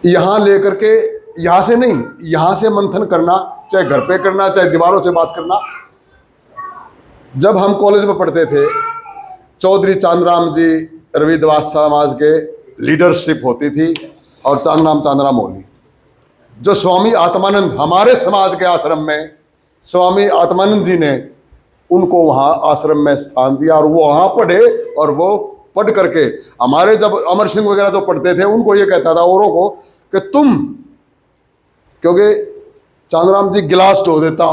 यहां लेकर के, यहां से नहीं, यहां से मंथन करना, चाहे घर पे करना, चाहे दीवारों से बात करना। जब हम कॉलेज में पढ़ते थे, चौधरी चांदराम जी रविदास समाज के लीडरशिप होती थी, और चांदराम मौली, जो स्वामी आत्मानंद हमारे समाज के आश्रम में, स्वामी आत्मानंद जी ने उनको वहाँ आश्रम में स्थान दिया, और वो वहाँ पढ़े, और वो पढ़ करके हमारे जब अमर सिंह वगैरह जो पढ़ते थे उनको ये कहता था औरों को कि तुम, क्योंकि चांदराम जी गिलास धो देता,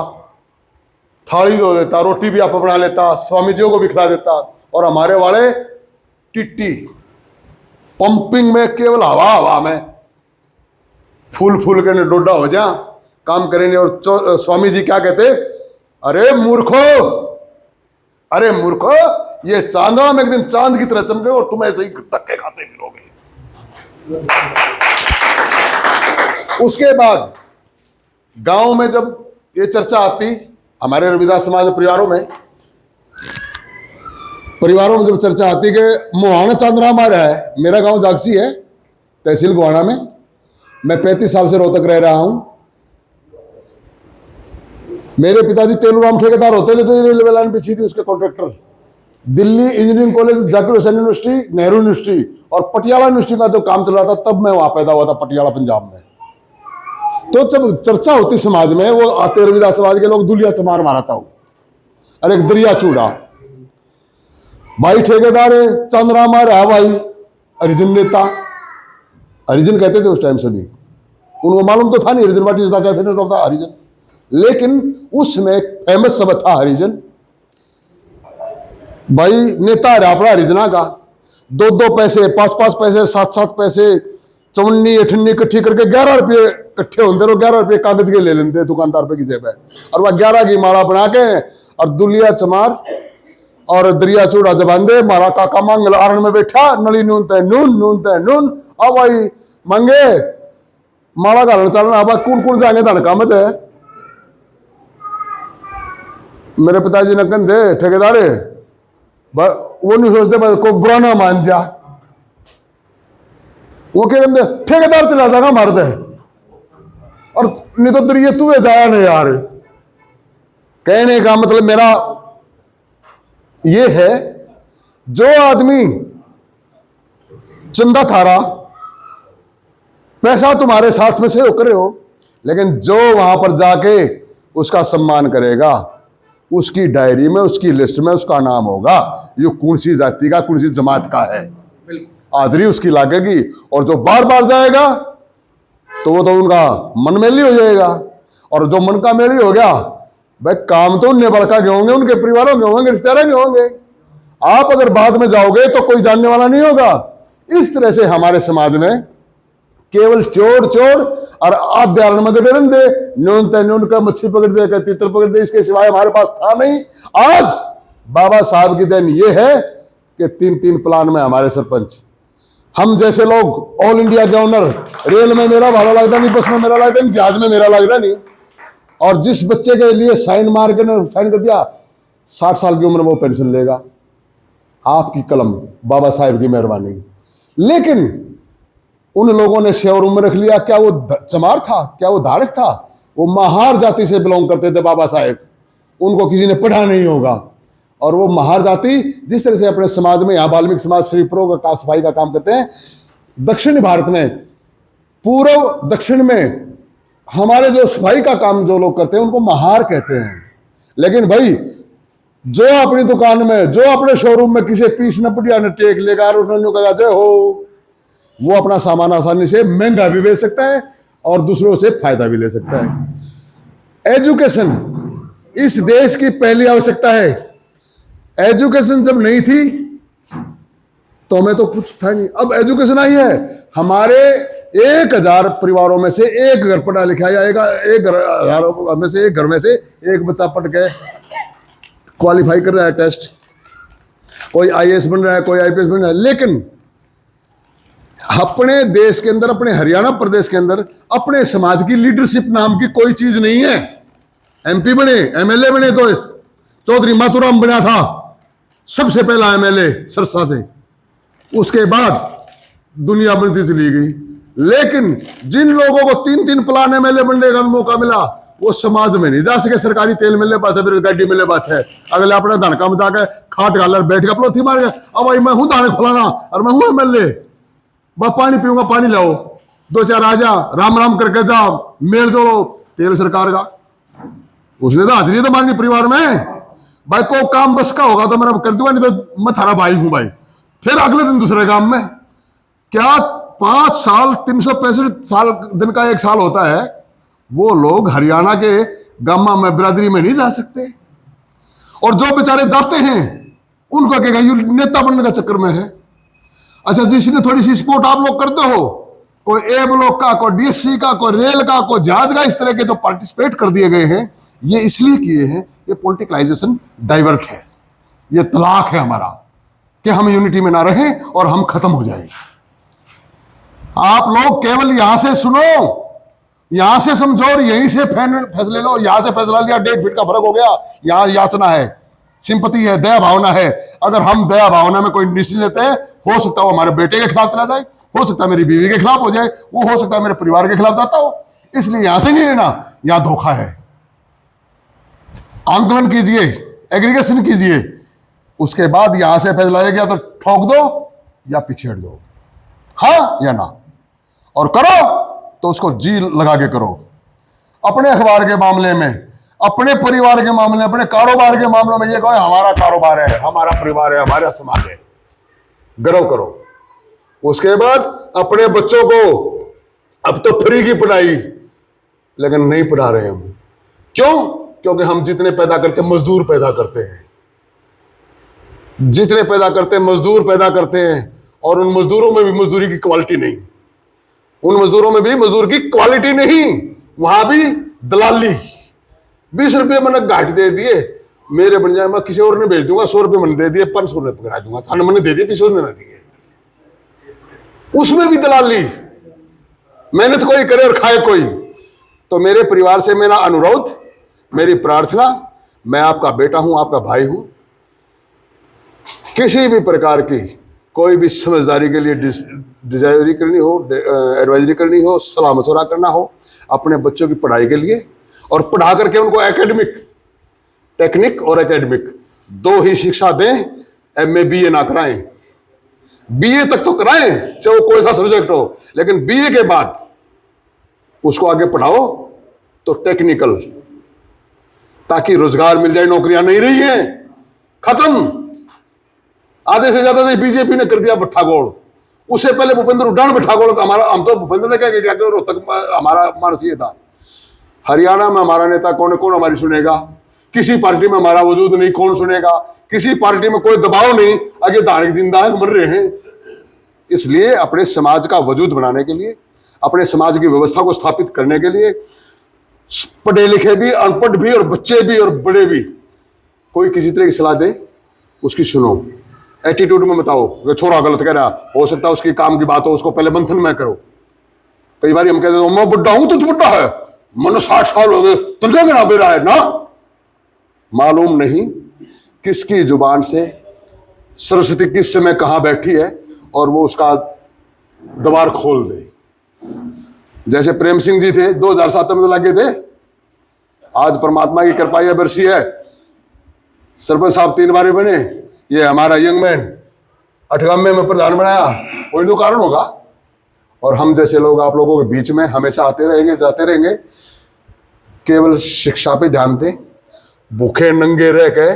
थाली धो देता, रोटी भी आप बना लेता, स्वामी जी को भी खिला देता, और हमारे वाले टिट्टी पंपिंग में, केवल हवा हवा में फूल के डोडा हो जा, काम करेंगे। और स्वामी जी क्या कहते, अरे मूर्खो, अरे मूर्खो, ये चांदराम एक दिन चांद की तरह चमके और तुम ऐसे ही धक्के खाते फिरोगे। उसके बाद गांव में जब ये चर्चा आती, हमारे रविदास समाज परिवारों में जब चर्चा आती कि मोहाना चांदराम आ रहा है, मेरा गांव जागसी है, तहसील गोहाना में, मैं 35 साल से रोहतक रह रहा हूं। मेरे पिताजी तेलूराम ठेकेदार होते थे, जो रेलवे लाइन बिछी थी उसके contractor. Delhi engineering college, Zakir Hussain university, Nehru university और पटियाला यूनिवर्सिटी का जो काम चल रहा था, तब मैं वहां पैदा हुआ था, पटियाला पंजाब में। तो जब चर्चा होती समाज में, वो आते रविदास समाज के लोग दुलिया चमार मारता हूं, अरे एक दरिया चूड़ा भाई ठेकेदार है, चांदराम आ रहा भाई, हरिजन नेता, हरिजन कहते थे उस टाइम सभी, उनको मालूम तो था नहीं Harijan, what is the definition of the Harijan, लेकिन उसमें फेमस शब्द था हरिजन। भाई नेता रहा अपना हरिजना का, 2-2 पैसे, 5-5 पैसे, 7-7 पैसे, चवन्नी अठन्नी इकट्ठी करके 11 रुपये इकट्ठे होते, 11 रुपये कागज के ले लेते दुकानदार पे की जेब है, और वह 11 की माला बना के, और दुलिया चमार और दरिया चूड़ा जबान दे, मारा काका मंगल आरण में बैठा, नली नून तय नून, नून तय नून, अब भाई मंगे माला का चलना, अब कौन जाएंगे धनका मत है। मेरे पिताजी ने कंधे ठेकेदार वो नहीं सोचते को बुरा ना मान जा, वो क्या कहते ठेकेदार चला जाएगा मारते है, और नहीं तो दरिया तू जाया नहीं यार। कहने का मतलब मेरा ये है, जो आदमी चंदा थारा पैसा तुम्हारे साथ में से करे हो, लेकिन जो वहां पर जाके उसका सम्मान करेगा, उसकी डायरी में, उसकी लिस्ट में उसका नाम होगा, ये कौन सी जाति का, कौन सी जमात का है, हाजिरी उसकी लागेगी। और जो बार बार जाएगा तो वो तो उनका मन मेली हो जाएगा, और जो मन का मेली हो गया, भाई काम तो उन्हें बड़का के होंगे, उनके परिवारों के होंगे, रिश्तेदारों के होंगे, आप अगर बाद में जाओगे तो कोई जानने वाला नहीं होगा। इस तरह से हमारे समाज में केवल चोर चोर और आध्यारण में गडरन दे, न्यून तय न्यून का मच्छी पकड़ दे, तीतर पकड़ दे, इसके सिवाय हमारे पास था नहीं। आज बाबा साहब की देन ये है कि 3-3 प्लान में हमारे सरपंच, हम जैसे लोग ऑल इंडिया के ऑनर, रेल में मेरा भाड़ा लगता नहीं, बस में मेरा लगता नहीं, जहाज में मेरा लगता नहीं, और जिस बच्चे के लिए साइन मार के साइन कर दिया, 60 साल की उम्र में वो पेंशन लेगा, आपकी कलम, बाबा साहब की मेहरबानी। लेकिन उन लोगों ने शोरूम में रख लिया, क्या वो चमार था, क्या वो धाड़क था, वो महार जाति से बिलोंग करते थे बाबा साहेब, उनको किसी ने पढ़ा नहीं होगा, और वो महार जाति जिस तरह से अपने समाज में, यहाँ वाल्मीकि समाज श्रीपुरों का सफाई का काम करते हैं, दक्षिण भारत में, पूर्व दक्षिण में हमारे जो सफाई का काम जो लोग करते हैं उनको महार कहते हैं। लेकिन भाई जो अपनी दुकान में, जो अपने शोरूम में किसी पीस न पुटिया ने टेक लेगा और उन्होंने कहा जय हो, वो अपना सामान आसानी से महंगा भी बेच सकता है और दूसरों से फायदा भी ले सकता है। एजुकेशन इस देश की पहली आवश्यकता है। एजुकेशन जब नहीं थी तो हमें तो कुछ था नहीं, अब एजुकेशन आई है। हमारे 1000 परिवारों में से एक घर पढ़ा लिखा जाएगा, एक घर में से एक बच्चा पढ़ के क्वालिफाई कर रहा है टेस्ट, कोई आईएएस बन रहा है, कोई आईपीएस बन रहा है। लेकिन अपने देश के अंदर, अपने हरियाणा प्रदेश के अंदर अपने समाज की लीडरशिप नाम की कोई चीज नहीं है। एमपी बने, एमएलए बने तो चौधरी माथुराम बना था सबसे पहला एमएलए सिरसा से, उसके बाद दुनिया बनती चली गई। लेकिन जिन लोगों को 3-3 प्लान एमएलए बनने का मौका मिला, वो समाज में नहीं जा सके। सरकारी तेल मिलने पास है, फिर गाड़ी मिलने पास है, अगले अपने धन कम जाकर खाट गालर बैठ के पलोथी मार गया। अब भाई मैं हूं दाने खुलाना और मैं हूं एमएलए, बस पानी पीऊंगा, पानी लाओ, 2-4 आ जा, राम राम करके जाओ, मेल जोड़ो, तेल सरकार का। उसने तो हाजिरी तो मांगनी परिवार में, भाई को काम बस का होगा तो मैं कर दूंगा, नहीं तो मैं थारा भाई हूं भाई। फिर अगले दिन दूसरे काम में। क्या 5 साल 365 साल दिन का 1 साल होता है, वो लोग हरियाणा के गामा में बिरादरी में नहीं जा सकते। और जो बेचारे जाते हैं उनको कहेगा यू नेता बनने का चक्कर में है। अच्छा, जिसने थोड़ी सी सपोर्ट आप लोग करते हो, कोई ए ब्लॉक का, कोई डीएससी का, कोई रेल का, कोई जहाज का, इस तरह के जो पार्टिसिपेट कर दिए गए हैं, ये इसलिए किए हैं, ये पॉलिटिकलाइजेशन डाइवर्ट है, ये तलाक है हमारा कि हम यूनिटी में ना रहें और हम खत्म हो जाएं। आप लोग केवल यहां से सुनो, यहां से समझो और यहीं से फैसले लो। यहां से फैसला लिया, 1.5 फीट का फर्क हो गया, यहां याचना है, सिंपति है, दया भावना है। अगर हम दया भावना में कोई डिसीजन लेते हैं, हो सकता है वो हमारे बेटे के खिलाफ चला जाए, हो सकता है मेरी बीवी के खिलाफ हो जाए, वो हो सकता है मेरे परिवार के खिलाफ जाता हो। इसलिए यहां से नहीं लेना, यहां धोखा है। आंकलन कीजिए, एग्रीगेशन कीजिए, उसके बाद यहां से फैसला लिया गया तो ठोक दो या पिछेड़ दो, हाँ या ना, और करो तो उसको जी लगा के करो। अपने अखबार के मामले में, अपने परिवार के मामले में, अपने कारोबार के मामलों में ये कहो हमारा कारोबार है, हमारा परिवार है, हमारा समाज है, गर्व करो। उसके बाद अपने बच्चों को अब तो फ्री की पढ़ाई, लेकिन नहीं पढ़ा रहे हम। क्यों? क्योंकि हम जितने पैदा करते मजदूर पैदा करते हैं, जितने पैदा करते मजदूर पैदा करते हैं, और उन मजदूरों में भी मजदूरी की क्वालिटी नहीं, उन मजदूरों में भी मजदूर की क्वालिटी नहीं, वहां भी दलाली। 20 रुपये मैंने घाट दे दिए, मेरे बन जाए, मैं किसी और ने भेज दूंगा, 100 रुपये मैंने दे दिए, 500 रुपये पकड़ा दूंगा, 6 मैंने दे दिए, 20 ने ना दिए, उसमें भी दलाली। मेहनत कोई करे और खाए कोई। तो मेरे परिवार से मेरा अनुरोध, मेरी प्रार्थना, मैं आपका बेटा हूं, आपका भाई हूं, किसी भी प्रकार की कोई भी समझदारी के लिए डिजाइवरी करनी हो, एडवाइजरी करनी हो, सलाह मशवरा करना हो अपने बच्चों की पढ़ाई के लिए, और पढ़ा करके उनको एकेडमिक, टेक्निक और एकेडमिक 2 ही शिक्षा दें। एमए बीए ना कराएं, बीए तक तो कराएं चाहे वो कोई सा सब्जेक्ट हो, लेकिन बीए के बाद उसको आगे पढ़ाओ तो टेक्निकल, ताकि रोजगार मिल जाए। नौकरियां नहीं रही हैं, खत्म। आधे से ज्यादा बीजेपी ने कर दिया भट्टागोड़, उससे पहले भूपेंद्र हुड्डा ने भट्टागोड़, हमारा, हम तो भूपेंद्र ने क्या रोहतक हमारा मानस ये था। हरियाणा में हमारा नेता कौन है, कौन हमारी सुनेगा? किसी पार्टी में हमारा वजूद नहीं, कौन सुनेगा? किसी पार्टी में कोई दबाव नहीं, आगे दाने जिंदा मर रहे हैं। इसलिए अपने समाज का वजूद बनाने के लिए, अपने समाज की व्यवस्था को स्थापित करने के लिए, पढ़े लिखे भी, अनपढ़ भी, और बच्चे भी और बड़े भी, कोई किसी तरह की सलाह दे उसकी सुनो, एटीट्यूड में बताओ कि छोरा गलत कह रहा, हो सकता है उसकी काम की बात हो, उसको पहले मंथन में करो। कई बार हम कहते हैं मैं बुढ़ा हूं, तुझ बुढ़ा है, मन 60 साल हो गए, तुझे क्या बेरा है ना? मालूम नहीं किसकी जुबान से सरस्वती किस समय कहां बैठी है और वो उसका द्वार खोल दे। जैसे प्रेम सिंह जी थे, 2007 में तो लगे थे, आज परमात्मा की कृपा यह बरसी है, सरपंच साहब 3 बार बने। ये हमारा यंग मैन 98 में प्रधान बनाया, कोई तो कारण होगा। और हम जैसे लोग आप लोगों के बीच में हमेशा आते रहेंगे, जाते रहेंगे। केवल शिक्षा पे ध्यान दें, भूखे नंगे रह के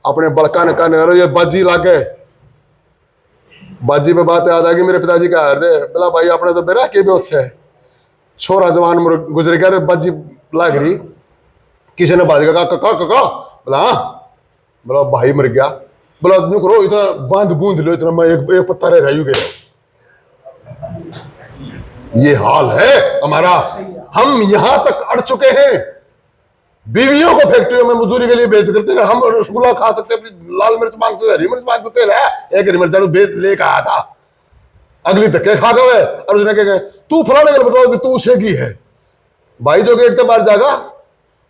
अपने बड़का ने कहने, ये बाजी लाके, बाजी पे बात याद आ गई, मेरे पिताजी का हृदय बोला भाई अपने तो बेरा के भी है, छोरा जवान गुजर गया, बाजी लाग रही, किसी ने बाजी का कका कका, बोला हाँ, बोला भाई मर गया, बोला नुकरो इतना बांध बूंद लो, इतना मैं एक पत्ता रह गया। ये हाल है हमारा, हम यहां तक अड़ चुके हैं। बीवियों को फैक्ट्रियों में मजदूरी के लिए बेच करते हैं, हम रसगुल्ला खा सकते हैं, लाल मिर्च मांग से हरी मिर्च मांग सकते हैं। एक हरी मिर्च बेच लेकर आया था, अगली धक्के खा गए, और उसने कहा तू फलाने का बताओ तू उसे की है। भाई जो गेट से बाहर जाएगा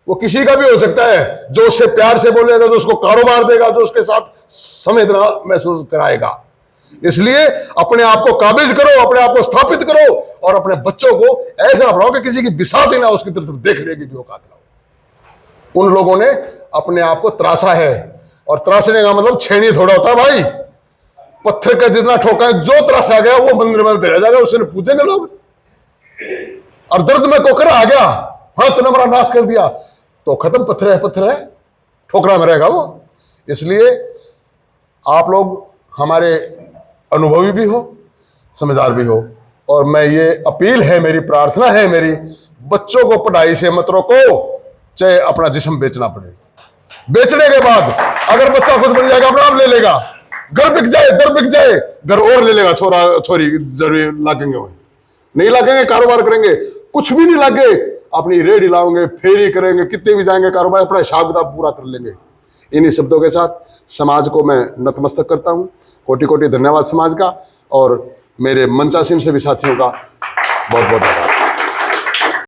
वो किसी का भी हो सकता है, जो उससे प्यार से बोलेगा, जो उसको कारोबार देगा, जो उसके साथ संवेदना महसूस कराएगा। इसलिए अपने आप को काबिज करो, अपने आप को स्थापित करो और अपने बच्चों को ऐसा पढ़ाओ कि किसी की बिसात ही ना उसकी तरफ देखने की भी औकात ना हो। उन लोगों ने अपने आप को त्रासा है, और त्रासने का मतलब छेनी थोड़ा होता है भाई। पत्थर का जितना ठोका है, जो त्रासा गया वो मंदिर में रह जाएगा, उससे पूछेंगे लोग। और दर्द में कोकरा आ गया, हाँ तूने हमारा नाश कर दिया, तो खत्म, पत्थर है, ठोकरा में रहेगा वो। इसलिए आप लोग हमारे अनुभवी भी हो, समझदार भी हो, और मैं ये अपील है, मेरी प्रार्थना है मेरी, बच्चों को पढ़ाई से मत रोको, चाहे अपना जिस्म बेचना पड़े। बेचने के बाद अगर बच्चा खुद बन जाएगा, अपना आप ले लेगा, घर बिक जाए, दर बिक जाए, घर और ले लेगा, छोरा छोरी जरूर लागेंगे, वही नहीं लागेंगे, कारोबार करेंगे, कुछ भी नहीं लागे, अपनी रेडी लाओगे, फेरी करेंगे, कितने भी जाएंगे कारोबार, अपना हिसाब किताब पूरा कर लेंगे। इन्हीं शब्दों के साथ समाज को मैं नतमस्तक करता हूँ। कोटि कोटि धन्यवाद समाज का, और मेरे मंचासीन से भी साथियों का बहुत बहुत धन्यवाद।